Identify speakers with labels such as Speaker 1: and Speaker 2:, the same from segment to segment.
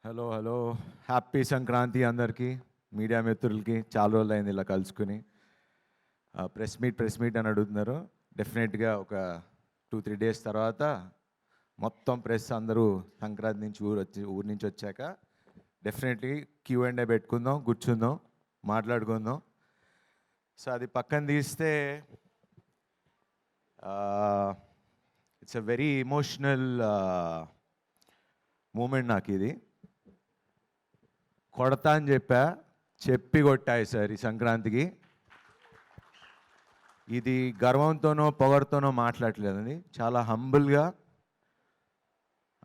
Speaker 1: Hello hello happy Sankranti అందరికీ media మిత్రులకి చాలా రోజులు అయింది ఇలా కలుసుకుని ప్రెస్ మీట్ అని అడుగుతున్నారు. డెఫినెట్గా ఒక 2-3 డేస్ తర్వాత మొత్తం ప్రెస్ అందరూ సంక్రాంతి నుంచి ఊరు నుంచి వచ్చాక డెఫినెట్లీ Q&A పెట్టుకుందాం, కూర్చుందాం, మాట్లాడుకుందాం. సో అది పక్కన తీస్తే it's a very emotional moment నాకు ఇది. కొడతా అని చెప్పి కొట్టాయి సార్ ఈ సంక్రాంతికి. ఇది గర్వంతోనో పొగడుతోనో మాట్లాడలేదండి, చాలా హంబుల్గా.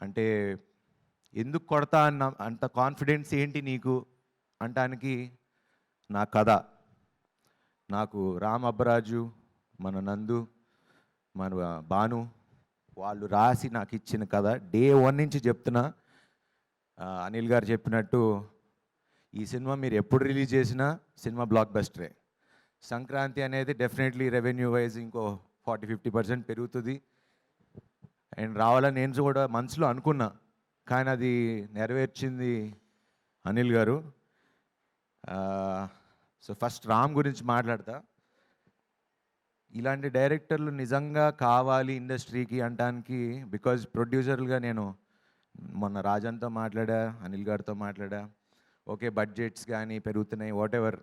Speaker 1: అంటే ఎందుకు కొడతా అన్న అంత కాన్ఫిడెన్స్ ఏంటి నీకు అంటానికి నా కథ. నాకు రామ్ అబ్బరాజు, మన నందు, మన భాను వాళ్ళు రాసి నాకు ఇచ్చిన కథ. డే 1 నుంచి చెప్తున్నా. అనిల్ గారు చెప్పినట్టు ఈ సినిమా మీరు ఎప్పుడు రిలీజ్ చేసినా సినిమా బ్లాక్ బస్టరే. సంక్రాంతి అనేది డెఫినెట్లీ రెవెన్యూ వైజ్ ఇంకో 40-50% పెరుగుతుంది అండ్ రావాలని నేను కూడా మనసులో అనుకున్నా. కానీ అది నెరవేర్చింది అనిల్ గారు. సో ఫస్ట్ రామ్ గురించి మాట్లాడతా. ఇలాంటి డైరెక్టర్లు నిజంగా కావాలి ఇండస్ట్రీకి అంటానికి. బికాజ్ ప్రొడ్యూసర్లుగా నేను మొన్న రాజన్తో మాట్లాడా, అనిల్ గారితో మాట్లాడా. ఓకే, బడ్జెట్స్ కానీ పెరుగుతున్నాయి, వాట్ ఎవర్.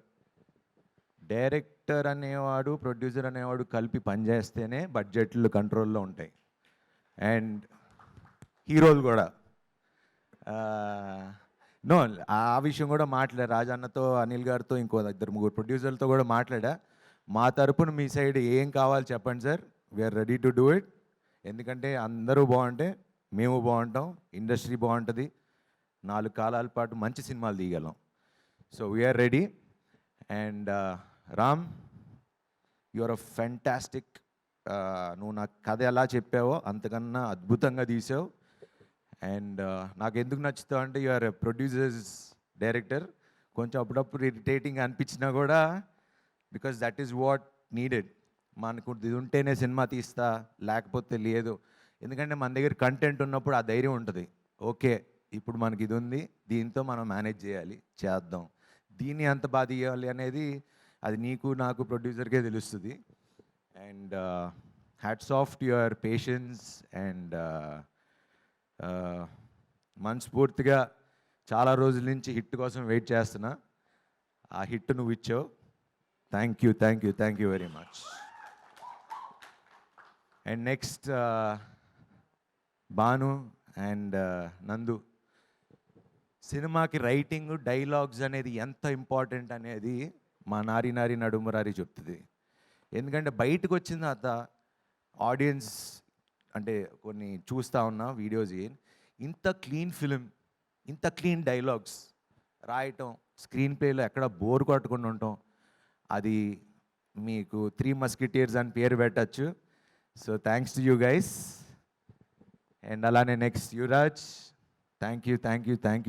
Speaker 1: డైరెక్టర్ అనేవాడు, ప్రొడ్యూసర్ అనేవాడు కలిపి పనిచేస్తేనే బడ్జెట్లు కంట్రోల్లో ఉంటాయి. అండ్ హీరోలు కూడా నో, ఆ విషయం కూడా మాట్లాడా రాజన్నతో, అనిల్ గారితో, ఇంకో 2-3 ప్రొడ్యూసర్లతో కూడా మాట్లాడా. మా తరపున మీ సైడ్ ఏం కావాలి చెప్పండి sir, we are ready to do it. ఎందుకంటే అందరూ బాగుంటే మేము బాగుంటాం, ఇండస్ట్రీ బాగుంటుంది, 4 కాలాల పాటు మంచి సినిమాలు తీయగలం. So we are ready. And Ram, your a fantastic. నువ్వు నాకు కథ ఎలా చెప్పావో అంతకన్నా అద్భుతంగా తీసావు. అండ్ నాకు ఎందుకు నచ్చుతావు అంటే యువర్ ప్రొడ్యూసర్స్ డైరెక్టర్. కొంచెం అప్పుడప్పుడు ఇరిటేటింగ్ అనిపించినా కూడా because that is what needed. మనకు ఇది ఉంటేనే సినిమా తీస్తా, లేకపోతే లేదు. ఎందుకంటే మన దగ్గర కంటెంట్ ఉన్నప్పుడు ఆ ధైర్యం ఉంటుంది. ఓకే, ఇప్పుడు మనకి ఇది ఉంది, దీంతో మనం మేనేజ్ చేయాలి, చేద్దాం. దీన్ని ఎంత బాగా తీయాలి అనేది అది నీకు నాకు ప్రొడ్యూసర్కే తెలుస్తుంది. And hats off to your patience. And మనస్ఫూర్తిగా చాలా రోజుల నుంచి హిట్ కోసం వెయిట్ చేస్తున్నా. ఆ హిట్ నువ్వు ఇచ్చావు. Thank you very much. And next Bhanu and నందు. సినిమాకి రైటింగ్, డైలాగ్స్ అనేది ఎంత ఇంపార్టెంట్ అనేది మా నారి నడుమురారి చెప్తుంది. ఎందుకంటే బయటకు వచ్చిన తర్వాత ఆడియన్స్ అంటే కొన్ని చూస్తూ ఉన్నా వీడియోస్, ఇంత క్లీన్ ఫిలిం, ఇంత క్లీన్ డైలాగ్స్ రాయటం, స్క్రీన్ ప్లేలో ఎక్కడ బోర్ కొట్టకుండా ఉండటం, అది మీకు 3 మస్కిటీర్స్ అని పేరు పెట్టచ్చు. So thanks to you guys. And అలానే next Yuvraj, thank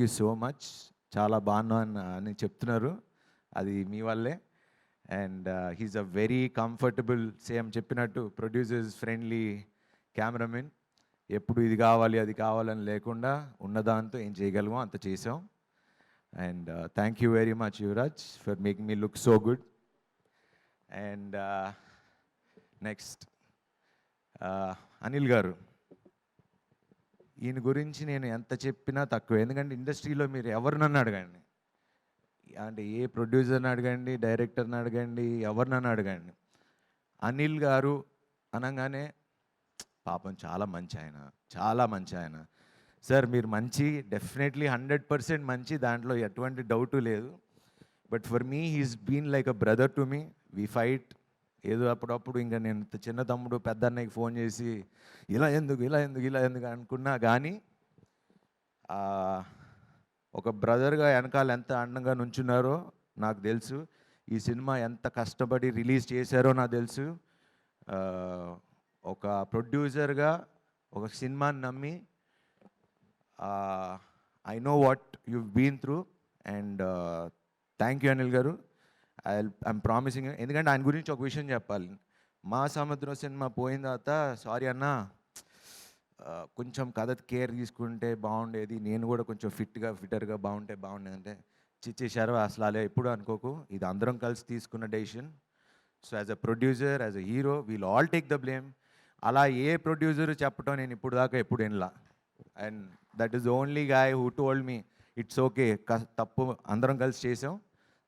Speaker 1: you so much. చాలా బాగున్నా అని చెప్తున్నారు, అది మీ వల్లే. And he's a very comfortable, same చెప్పినట్టు ప్రొడ్యూసర్స్ ఫ్రెండ్లీ కెమెరామెన్. ఎప్పుడు ఇది కావాలి అది కావాలని లేకుండా ఉన్నదాంతో ఏం చేయగలమో అంత చేసాం. And thank you very much Yuvraj for making me look so good. And next Anil గారు. ఈయన గురించి నేను ఎంత చెప్పినా తక్కువ. ఎందుకంటే ఇండస్ట్రీలో మీరు ఎవరినన్నా అడగండి, అంటే ఏ ప్రొడ్యూసర్ని అడగండి, డైరెక్టర్ని అడగండి, ఎవరినన్నా అడగండి, అనిల్ గారు అనగానే పాపం చాలా మంచి ఆయన. సార్ మీరు మంచి, డెఫినెట్లీ 100% మంచి, దాంట్లో ఎటువంటి డౌటు లేదు. But for me he's been like a brother to me. We fight. ఏదో అప్పుడప్పుడు ఇంకా నేను చిన్న తమ్ముడు పెద్ద అన్నయ్యకి ఫోన్ చేసి ఇలా ఎందుకు అనుకున్నా కానీ ఒక బ్రదర్గా వెనకాల ఎంత అండంగా నుంచున్నారో నాకు తెలుసు. ఈ సినిమా ఎంత కష్టపడి రిలీజ్ చేశారో నాకు తెలుసు. ఒక ప్రొడ్యూసర్గా ఒక సినిమాని నమ్మి I know what you been through. And thank you Anil గారు. I'm promising. ఎందుకంటే ఆయన గురించి ఒక విషయం చెప్పాలి. మా సముద్రం సినిమా పోయిన తర్వాత సారీ అన్న, కొంచెం కథ కేర్ తీసుకుంటే బాగుండేది, నేను కూడా కొంచెం ఫిట్టర్గా బాగుంటే బాగుండేది అంటే, చిచ్చేశారు అసలు అలా ఎప్పుడు అనుకోకు, ఇది అందరం కలిసి తీసుకున్న decision. So as a producer, as a hero, we'll all take the blame. అలా ఏ ప్రొడ్యూసర్ చెప్పడం నేను ఇప్పుడు దాకా ఎప్పుడు వినలా. And that is only guy who told me it's okay, తప్పు అందరం కలిసి చేసాం,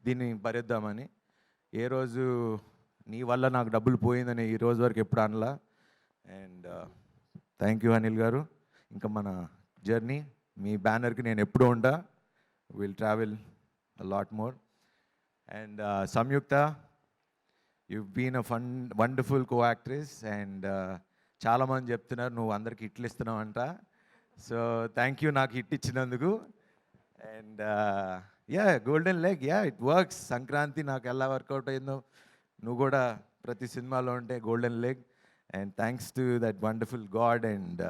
Speaker 1: దీన్ని భరిద్దామని. ఏ రోజు నీ వల్ల నాకు డబ్బులు పోయిందని ఈ రోజు వరకు ఎప్పుడు అనలా. అండ్ థ్యాంక్ యూ అనిల్ గారు. ఇంకా మన జర్నీ, మీ బ్యానర్కి నేను ఎప్పుడూ ఉంటా. Will travel lot more. And Samyuktha, you been a wonderful co actress. And చాలామంది చెప్తున్నారు నువ్వు అందరికి హిట్లు ఇస్తున్నావు అంట. సో థ్యాంక్ యూ నాకు హిట్ ఇచ్చినందుకు. And yeah, golden leg, yeah it works. Sankranti నాకు ఎలా వర్కౌట్ అయిందో నువ్వు కూడా ప్రతి సినిమాలో ఉంటే golden leg. And thanks to that wonderful god. And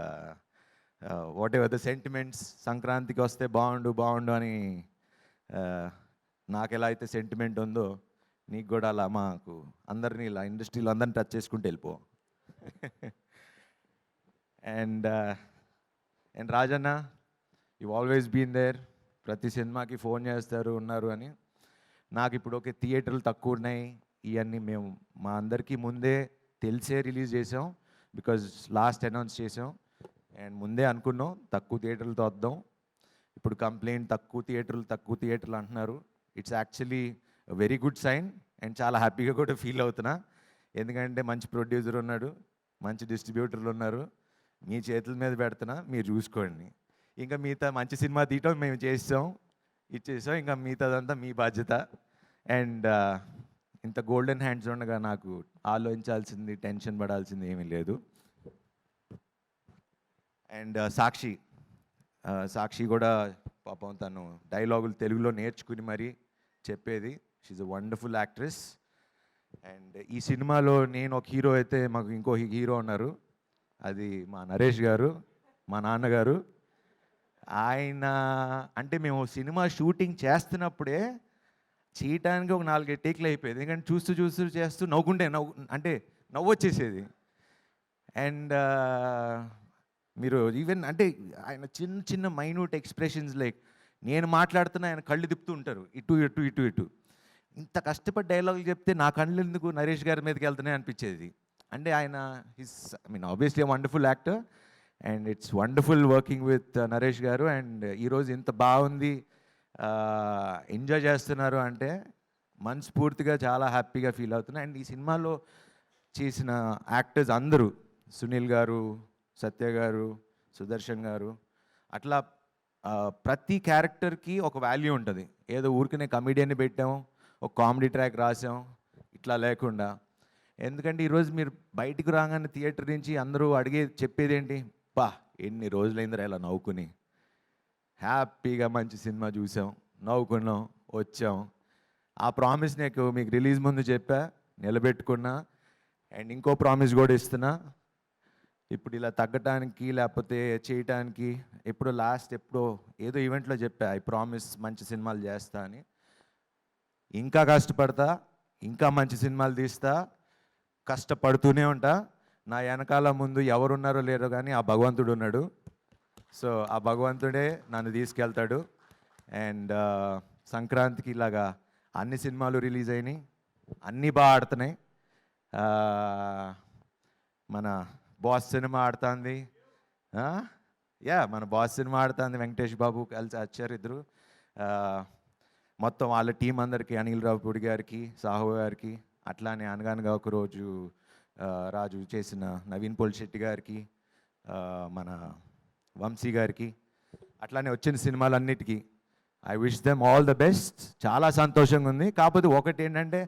Speaker 1: what ever the sentiments, సంక్రాంతికి వస్తే బాగుండు అని నాకు ఎలా అయితే సెంటిమెంట్ ఉందో నీకు కూడా అలా మాకు అందరినీ ఇలా ఇండస్ట్రీలో అందరిని టచ్ చేసుకుంటూ వెళ్ళిపో. And Rajanna, you always been there. ప్రతి సినిమాకి ఫోన్ చేస్తారు ఉన్నారు అని. నాకు ఇప్పుడు ఓకే థియేటర్లు తక్కువ ఉన్నాయి, ఇవన్నీ మేము మా అందరికీ ముందే తెలిసే రిలీజ్ చేసాం, బికాజ్ లాస్ట్ అనౌన్స్ చేసాం. అండ్ ముందే అనుకున్నాం తక్కువ థియేటర్లతో వద్దాం. ఇప్పుడు కంప్లైంట్ తక్కువ థియేటర్లు అంటున్నారు. It's actually very good sign. And చాలా హ్యాపీగా కూడా ఫీల్ అవుతున్నా, ఎందుకంటే మంచి ప్రొడ్యూసర్ ఉన్నాడు, మంచి డిస్ట్రిబ్యూటర్లు ఉన్నారు. మీ చేతుల మీద పెడుతున్నా, మీరు చూసుకోండి. ఇంకా మిగతా మంచి సినిమా తీయటం మేము ఇచ్చేసాం, ఇంకా మిగతాదంతా మీ బాధ్యత. అండ్ ఇంత గోల్డెన్ హ్యాండ్స్ ఉండగా నాకు ఆలోచించాల్సింది, టెన్షన్ పడాల్సింది ఏమీ లేదు. అండ్ సాక్షి కూడా పాపం తను డైలాగులు తెలుగులో నేర్చుకుని మరీ చెప్పేది. She's a wonderful actress. And ఈ సినిమాలో నేను ఒక హీరో అయితే మాకు ఇంకో హీరో ఉన్నారు, అది మా నరేష్ గారు, మా నాన్నగారు. ఆయన అంటే మేము సినిమా షూటింగ్ చేస్తున్నప్పుడే చేయటానికి ఒక 4 టేక్లు అయిపోయేది, ఎందుకంటే చూస్తూ నవ్వుకుంటే నవ్వు వచ్చేసేది. అండ్ మీరు ఈవెన్ అంటే ఆయన చిన్న మైన్యూట్ ఎక్స్ప్రెషన్స్, లైక్ నేను మాట్లాడుతున్నా ఆయన కళ్ళు తిప్పుతూ ఉంటారు ఇటు. ఇంత కష్టపడి డైలాగులు చెప్తే నా కళ్ళు ఎందుకు నరేష్ గారి మీదకి వెళ్తున్నాయి అనిపించేది. అంటే ఆయన obviously wonderful actor. And it's wonderful working with Naresh గారు. అండ్ ఈరోజు ఇంత బాగుంది, ఎంజాయ్ చేస్తున్నారు అంటే మనస్ఫూర్తిగా చాలా హ్యాపీగా ఫీల్ అవుతున్నా. అండ్ ఈ సినిమాలో చేసిన యాక్టర్స్ అందరూ, సునీల్ గారు, సత్య గారు, సుదర్శన్ గారు, అట్లా ప్రతి క్యారెక్టర్కి ఒక వాల్యూ ఉంటుంది. ఏదో ఊరికనే కమెడియన్ని పెట్టాం, ఒక కామెడీ ట్రాక్ రాసాం, ఇట్లా లేకుండా. ఎందుకంటే ఈరోజు మీరు బయటికి రాగానే థియేటర్ నుంచి అందరూ చెప్పేది ఏంటి, ఎన్ని రోజులైందిరా ఇలా నవ్వుకుని, హ్యాపీగా మంచి సినిమా చూసాం, నవ్వుకున్నాం, వచ్చాం. ఆ ప్రామిస్ మీకు రిలీజ్ ముందు చెప్పా, నిలబెట్టుకున్నా. అండ్ ఇంకో ప్రామిస్ కూడా ఇస్తున్నా, ఇప్పుడు ఇలా తగ్గటానికి లేకపోతే చేయటానికి ఎప్పుడో ఏదో ఈవెంట్లో చెప్పా, ఐ ప్రామిస్ మంచి సినిమాలు చేస్తా అని. ఇంకా కష్టపడతా, ఇంకా మంచి సినిమాలు తీస్తా, కష్టపడుతూనే ఉంటా. నా వెనకాల ముందు ఎవరున్నారో లేరో కానీ ఆ భగవంతుడు ఉన్నాడు. సో ఆ భగవంతుడే నన్ను తీసుకెళ్తాడు. అండ్ సంక్రాంతికి ఇలాగా అన్ని సినిమాలు రిలీజ్ అయినాయి, అన్నీ బాగా ఆడుతున్నాయి. మన బాస్ సినిమా ఆడుతుంది, మన బాస్ సినిమా ఆడుతుంది, వెంకటేష్ బాబు కలిసి వచ్చారు ఇద్దరు. మొత్తం వాళ్ళ టీం అందరికీ, అనిల్ రావుపూడి గారికి, సాహు గారికి, అట్లానే అనగానగా ఒకరోజు రాజు చేసిన నవీన్ పోల్శెట్టి గారికి, మన వంశీ గారికి, అట్లానే వచ్చిన సినిమాలన్నిటికీ I wish them all the best. చాలా సంతోషంగా ఉంది. కాకపోతే ఒకటి ఏంటంటే,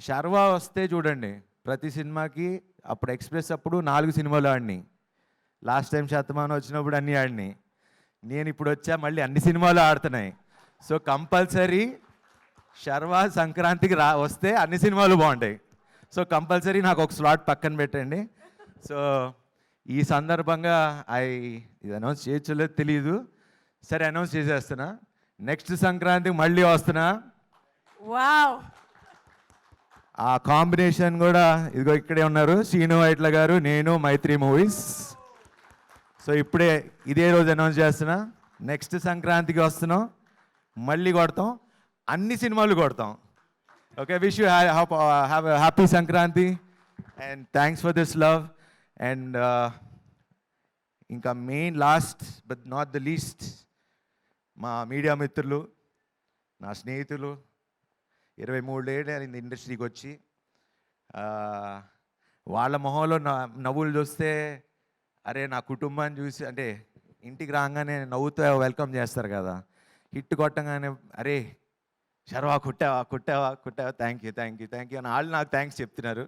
Speaker 1: శర్వా వస్తే చూడండి ప్రతి సినిమాకి, అప్పుడు ఎక్స్ప్రెస్ అప్పుడు 4 సినిమాలు ఆడినాయి, లాస్ట్ టైం శతమానం వచ్చినప్పుడు అన్నీ ఆడినాయి, నేను ఇప్పుడు వచ్చా మళ్ళీ అన్ని సినిమాలు ఆడుతున్నాయి. సో కంపల్సరీ శర్వా సంక్రాంతికి వస్తే అన్ని సినిమాలు బాగుంటాయి. సో కంపల్సరీ నాకు ఒక స్లాట్ పక్కన పెట్టండి. సో ఈ సందర్భంగా ఇది అనౌన్స్ చేయొచ్చో తెలియదు, సరే అనౌన్స్ చేసేస్తున్నా, నెక్స్ట్ సంక్రాంతికి మళ్ళీ వస్తున్నా.
Speaker 2: వావ్,
Speaker 1: ఆ కాంబినేషన్ కూడా ఇదిగో ఇక్కడే ఉన్నారు, శ్రీను వైట్ల గారు, నేను, మైత్రి మూవీస్. సో ఇప్పుడే ఇదే రోజు అనౌన్స్ చేస్తున్నా, నెక్స్ట్ సంక్రాంతికి వస్తున్నాం, మళ్ళీ కొడతాం, అన్ని సినిమాలు కొడతాం. Okay, wish you have happy Sankranti and thanks for this love. And ఇంకా main last but not the least, మా మీడియా మిత్రులు, నా స్నేహితులు, 23 ఏళ్ళు అయింది ఇండస్ట్రీకి వచ్చి. వాళ్ళ మొహంలో నవ్వులు చూస్తే, అరే నా కుటుంబాన్ని చూసి, అంటే ఇంటికి రాగానే నవ్వుతూ వెల్కమ్ చేస్తారు కదా, హిట్ కొట్టగానే అరే శర్వా కుట్టావా థ్యాంక్ యూ అని వాళ్ళు నాకు థ్యాంక్స్ చెప్తున్నారు.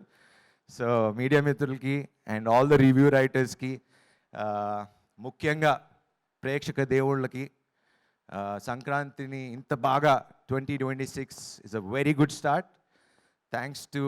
Speaker 1: సో మీడియా మిత్రులకి అండ్ ఆల్ ద రివ్యూ రైటర్స్కి, ముఖ్యంగా ప్రేక్షక దేవుళ్ళకి, సంక్రాంతిని ఇంత బాగా 2026 is a very good start. Thanks to